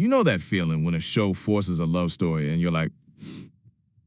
You know that feeling when a show forces a love story and you're like,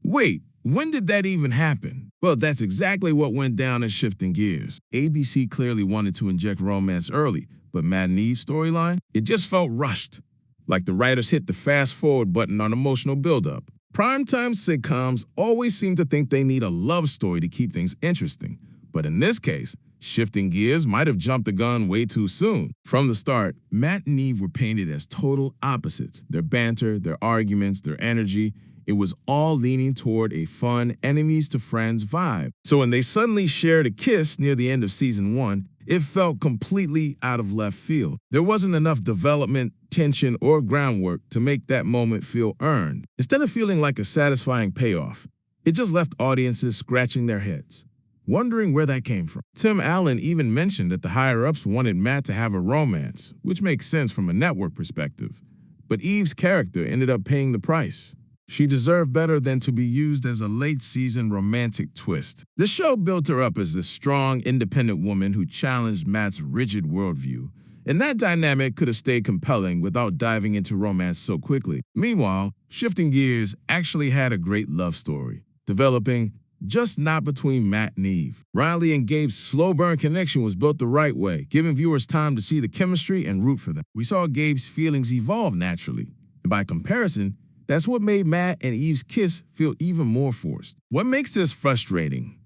wait, when did that even happen? Well, that's exactly what went down in Shifting Gears. ABC clearly wanted to inject romance early, but Matt and Eve's storyline, it just felt rushed. Like the writers hit the fast-forward button on emotional buildup. Primetime sitcoms always seem to think they need a love story to keep things interesting. But in this case, Shifting Gears might have jumped the gun way too soon. From the start, Matt and Eve were painted as total opposites. Their banter, their arguments, their energy, it was all leaning toward a fun, enemies-to-friends vibe. So when they suddenly shared a kiss near the end of season 1, it felt completely out of left field. There wasn't enough development, tension, or groundwork to make that moment feel earned. Instead of feeling like a satisfying payoff, it just left audiences scratching their heads, wondering where that came from. Tim Allen even mentioned that the higher-ups wanted Matt to have a romance, which makes sense from a network perspective. But Eve's character ended up paying the price. She deserved better than to be used as a late-season romantic twist. The show built her up as this strong, independent woman who challenged Matt's rigid worldview, and that dynamic could have stayed compelling without diving into romance so quickly. Meanwhile, Shifting Gears actually had a great love story, developing just not between Matt and Eve. Riley and Gabe's slow burn connection was built the right way, giving viewers time to see the chemistry and root for them. We saw Gabe's feelings evolve naturally, and by comparison, that's what made Matt and Eve's kiss feel even more forced. What makes this frustrating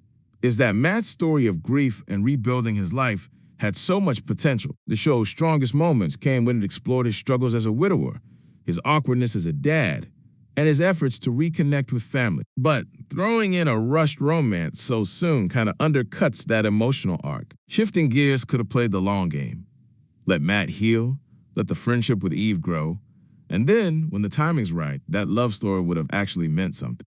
is that Matt's story of grief and rebuilding his life had so much potential. The show's strongest moments came when it explored his struggles as a widower, his awkwardness as a dad, and his efforts to reconnect with family. But throwing in a rushed romance so soon kind of undercuts that emotional arc. Shifting Gears could have played the long game. Let Matt heal, let the friendship with Eve grow, and then, when the timing's right, that love story would have actually meant something.